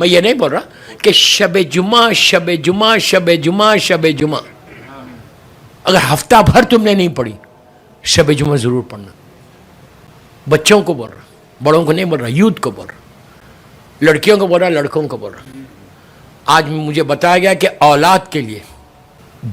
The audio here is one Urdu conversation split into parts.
میں یہ نہیں بول رہا کہ شب جمعہ شب جمعہ شب جمعہ شب جمعہ، اگر ہفتہ بھر تم نے نہیں پڑھی شب جمعہ ضرور پڑھنا. بچوں کو بول رہا، بڑوں کو نہیں بول رہا، یوتھ کو بول رہا، لڑکیوں کو بول رہا، لڑکوں کو بول رہا. آج مجھے بتایا گیا کہ اولاد کے لیے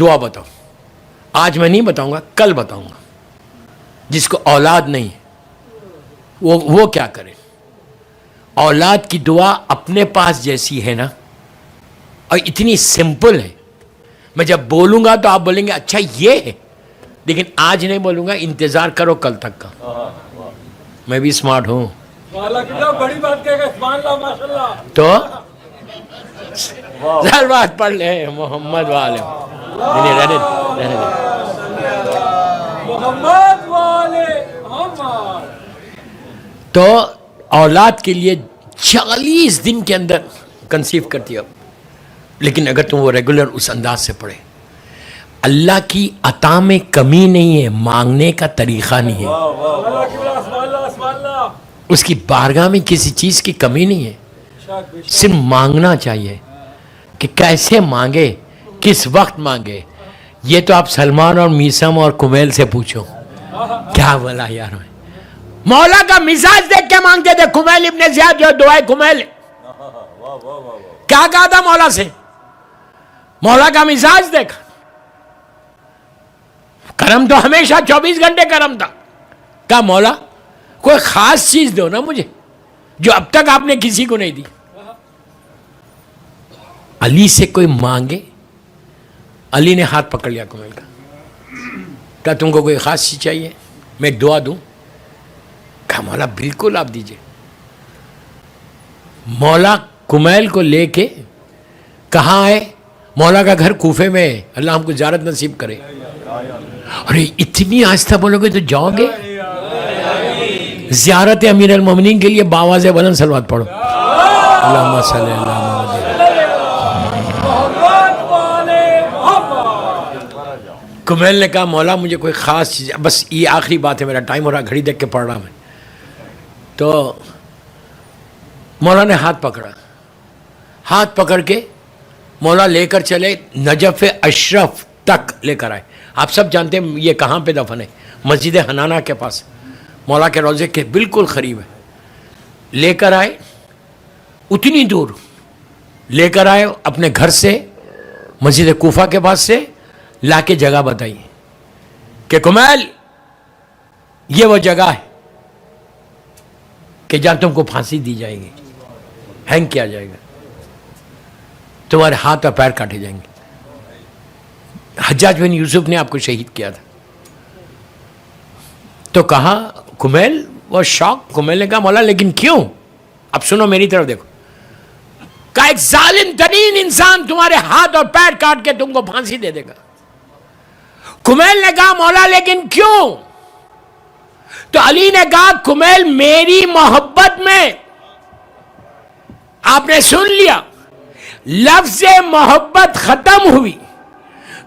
دعا بتاؤ. آج میں نہیں بتاؤں گا، کل بتاؤں گا. جس کو اولاد نہیں وہ کیا کرے. اولاد کی دعا اپنے پاس جیسی ہے نا، اور اتنی سمپل ہے. میں جب بولوں گا تو آپ بولیں گے اچھا یہ ہے، لیکن آج نہیں بولوں گا، انتظار کرو کل تک کا. میں بھی اسمارٹ ہوں بڑی بات کہے گا. سبحان اللہ، ماشاءاللہ. تو بات پڑھ لے محمد والے. محمد والے محمد. تو اولاد کے لیے 40 دن کے اندر کنسیو کرتی ہے. لیکن اگر تم وہ ریگولر اس انداز سے پڑھے، اللہ کی عطا میں کمی نہیں ہے، مانگنے کا طریقہ نہیں ہے. اس کی بارگاہ میں کسی چیز کی کمی نہیں ہے، صرف مانگنا چاہیے. کہ کیسے مانگے، کس وقت مانگے، یہ تو آپ سلمان اور میسم اور کمیل سے پوچھو. کیا بولا یار، میں مولا کا مزاج دیکھ کے مانگتے تھے. کمیل ابن زیاد جو دعائے کمیل، کیا کہا تھا مولا سے؟ مولا کا مزاج دیکھا. کرم تو ہمیشہ 24 گھنٹے کرم تھا. کہا مولا کوئی خاص چیز دو نا مجھے جو اب تک آپ نے کسی کو نہیں دی. علی سے کوئی مانگے، علی نے ہاتھ پکڑ لیا کمیل کا. کہا تم کو کوئی خاص چیز چاہیے، میں ایک دعا دوں؟ کہا مولا بالکل آپ دیجئے. مولا کمیل کو لے کے کہاں آئے؟ مولا کا گھر کوفے میں ہے، اللہ ہم کو زیارت نصیب کرے. ارے اتنی آہستہ بولو گے تو جاؤ گے. زیارت امیر المومنین کے لیے باواز بلند صلوات پڑھو. اللہم صلی اللہ محمد. کمیل نے کہا مولا مجھے کوئی خاص چیز، بس یہ آخری بات ہے، میرا ٹائم ہو رہا، گھڑی دیکھ کے پڑھ رہا میں. تو مولا نے ہاتھ پکڑا، ہاتھ پکڑ کے مولا لے کر چلے نجف اشرف تک لے کر آئے. آپ سب جانتے ہیں یہ کہاں پہ دفن ہے، مسجد حنانہ کے پاس، مولا کے روضے کے بالکل قریب ہے. لے کر آئے، اتنی دور لے کر آئے اپنے گھر سے، مسجد کوفہ کے پاس سے لا کے جگہ بتائی کہ کمیل یہ وہ جگہ ہے کہ جہاں تم کو پھانسی دی جائے گی، ہینگ کیا جائے گا، تمہارے ہاتھ اور پیر کاٹے جائیں گے. حجاج بن یوسف نے آپ کو شہید کیا تھا. تو کہا کمیل، وہ شوق. کمیل نے کہا مولا لیکن کیوں؟ اب سنو میری طرف دیکھو. کہا ایک ظالم ترین انسان تمہارے ہاتھ اور پیر کاٹ کے تم کو پھانسی دے دے گا. کمیل نے کہا مولا لیکن کیوں؟ تو علی نے کہا کمیل میری محبت میں، آپ نے سن لیا، لفظ محبت ختم ہوئی.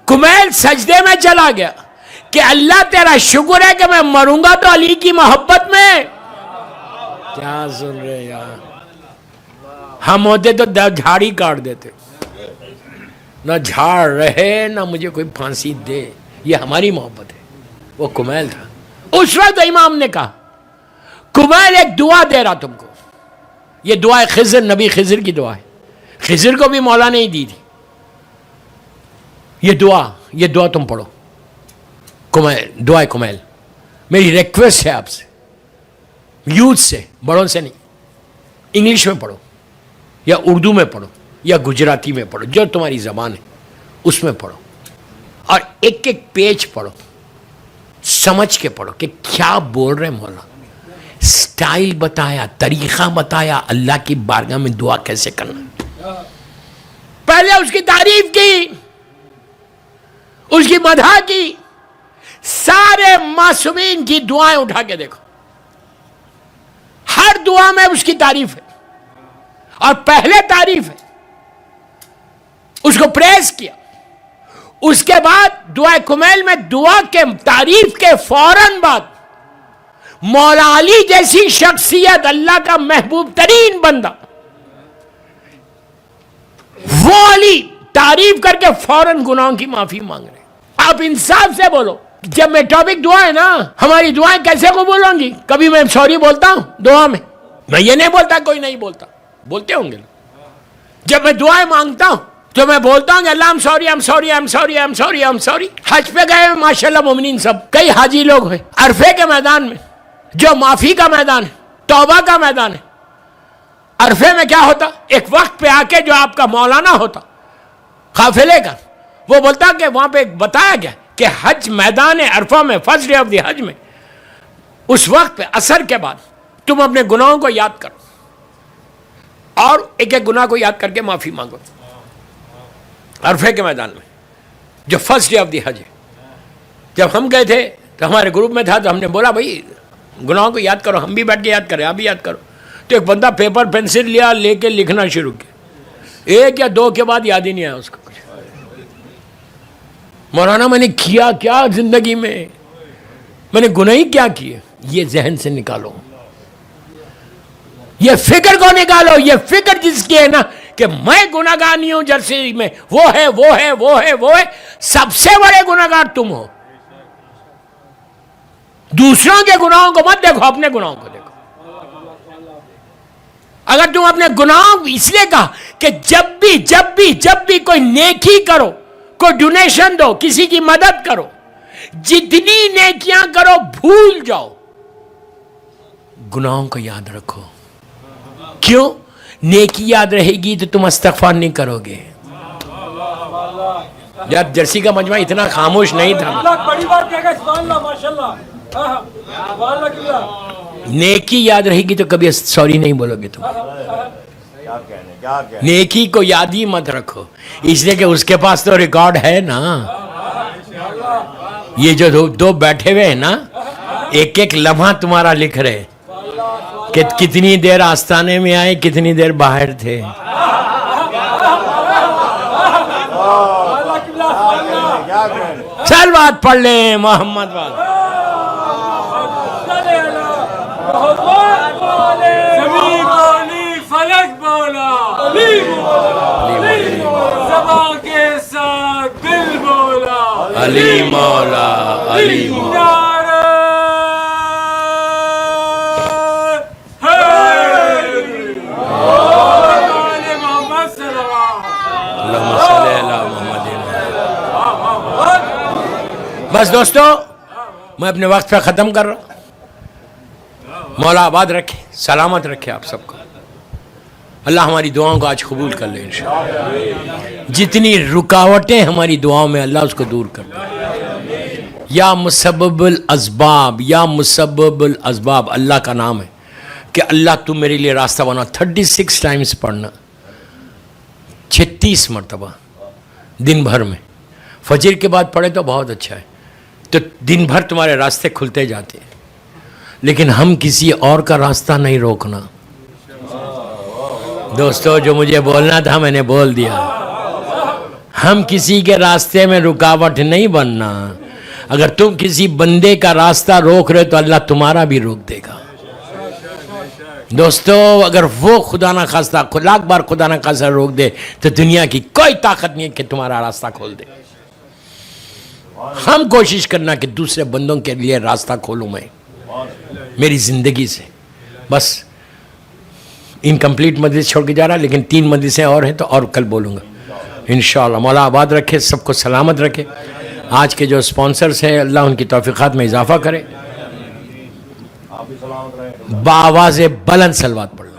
کمیل سجدے میں چلا گیا کہ اللہ تیرا شکر ہے کہ میں مروں گا تو علی کی محبت میں. کیا سن رہے یار، ہم ہوتے تو جھاڑی کاٹ دیتے. نہ جھاڑ رہے نہ مجھے کوئی پھانسی دے، یہ ہماری محبت ہے. وہ کمیل تھا. اس وقت امام نے کہا کمیل ایک دعا دے رہا تم کو، یہ دعا خضر، نبی خضر کی دعا ہے. خضر کو بھی مولا نے ہی دی تھی. یہ دعا تم پڑھو. کمیل، دعا کمیل. میری ریکویسٹ ہے آپ سے، یوتھ سے، بڑوں سے نہیں. انگلش میں پڑھو یا اردو میں پڑھو یا گجراتی میں پڑھو، جو تمہاری زبان ہے اس میں پڑھو، اور ایک ایک پیج پڑھو، سمجھ کے پڑھو کہ کیا بول رہے مولا. سٹائل بتایا، طریقہ بتایا اللہ کی بارگاہ میں دعا کیسے کرنا. پہلے اس کی تعریف کی، اس کی مدح کی. سارے معصومین کی دعائیں اٹھا کے دیکھو، ہر دعا میں اس کی تعریف ہے، اور پہلے تعریف ہے، اس کو پریز کیا. اس کے بعد دعا کمیل میں دعا کے تعریف کے فوراً بعد مولا علی جیسی شخصیت، اللہ کا محبوب ترین بندہ، تعریف کر کے فوراً گناہوں کی معافی مانگ رہے ہیں. آپ انصاف سے بولو. جب میں ٹاپک دعا ہے نا, ہماری دعائیں کیسے قبول ہوں گی؟ کبھی میں سوری بولتا ہوں دعا میں؟ میں یہ نہیں بولتا کوئی نہیں بولتا, بولتے ہوں گے. جب میں دعائیں مانگتا ہوں تو میں بولتا ہوں کہ اللہ I'm sorry, I'm sorry, I'm sorry, I'm sorry, I'm sorry. حج پہ گئے ماشاءاللہ مومنین سب, کئی حاجی لوگ ہیں. عرفے کے میدان میں جو معافی کا میدان ہے, توبہ کا میدان ہے, عرفے میں کیا ہوتا؟ ایک وقت پہ آ کے جو آپ کا مولانا ہوتا قافلے کا, وہ بولتا کہ وہاں پہ بتایا گیا کہ حج میدان عرفہ میں فرسٹ ڈے آف دی حج میں اس وقت پہ عصر کے بعد تم اپنے گناہوں کو یاد کرو اور ایک ایک گناہ کو یاد کر کے معافی مانگو. عرفے کے میدان میں جو فرسٹ ڈے آف دی حج ہے, جب ہم گئے تھے تو ہمارے گروپ میں تھا تو ہم نے بولا بھائی گناہوں کو یاد کرو, ہم بھی بیٹھ کے یاد کریں, آپ بھی یاد کرو. تو ایک بندہ پیپر پینسل لیا, لے کے لکھنا شروع کیا. ایک یا دو کے بعد یاد ہی نہیں آیا اس کو کچھ. مولانا میں نے کیا کیا زندگی میں نے گناہ ہی کیا کیے؟ یہ ذہن سے نکالو, یہ فکر کو نکالو. یہ فکر جس کی ہے نا کہ میں گناہگار نہیں ہوں جرسی میں, وہ ہے سب سے بڑے گناہگار تم ہو. دوسروں کے گناہوں کو مت دیکھو, اپنے گناہوں کو دیکھو. اگر تم اپنے گناہوں اس لیے کہا کہ جب بھی کوئی نیکی کرو, کوئی ڈونیشن دو, کسی کی مدد کرو, جتنی نیکیاں کرو بھول جاؤ, گناہوں کو یاد رکھو. کیوں؟ نیکی یاد رہے گی تو تم استغفار نہیں کرو گے. یار جرسی کا مجمع اتنا خاموش نہیں تھا. اللہ بڑی بات کہے گا, سبحان اللہ ماشاءاللہ, سبحان اللہ کبیرہ. نیکی یاد رہے گی تو کبھی سوری نہیں بولو گے تم. نیکی کو یاد ہی مت رکھو, اس لیے کہ اس کے پاس تو ریکارڈ ہے نا. یہ جو دو بیٹھے ہوئے ہیں نا, ایک ایک لمحہ تمہارا لکھ رہے کہ کتنی دیر آستانے میں آئے, کتنی دیر باہر تھے. چل بات پڑھ لیں محمد بات. فلک بولا, زبان کے ساتھ دل بولا, علی مولا علی مولا. بس دوستو, میں اپنے وقت پہ ختم کر رہا ہوں. مولا آباد رکھے, سلامت رکھے آپ سب کو. اللہ ہماری دعاؤں کو آج قبول کر لے انشاءاللہ. جتنی رکاوٹیں ہماری دعاؤں میں اللہ اس کو دور کر دے. یا مسبب الاسباب, یا مسبب الاسباب اللہ کا نام ہے کہ اللہ تم میرے لیے راستہ بنا. 36 ٹائمز پڑھنا, 36 مرتبہ دن بھر میں. فجر کے بعد پڑھے تو بہت اچھا ہے, تو دن بھر تمہارے راستے کھلتے جاتے ہیں. لیکن ہم کسی اور کا راستہ نہیں روکنا. دوستو جو مجھے بولنا تھا میں نے بول دیا. ہم کسی کے راستے میں رکاوٹ نہیں بننا. اگر تم کسی بندے کا راستہ روک رہے تو اللہ تمہارا بھی روک دے گا. دوستو اگر وہ خدا نہ خواستہ لاکھ بار خدا نہ خواستہ روک دے تو دنیا کی کوئی طاقت نہیں ہے کہ تمہارا راستہ کھول دے. ہم کوشش کرنا کہ دوسرے بندوں کے لیے راستہ کھولوں میں میری زندگی سے. بس انکمپلیٹ مجلس چھوڑ کے جا رہا, لیکن 3 مجلسیں اور ہیں تو اور کل بولوں گا انشاءاللہ. مولا آباد رکھے, سب کو سلامت رکھے. آج کے جو سپانسرز ہیں اللہ ان کی توفیقات میں اضافہ کرے. بآواز بلند صلوات پڑھنا.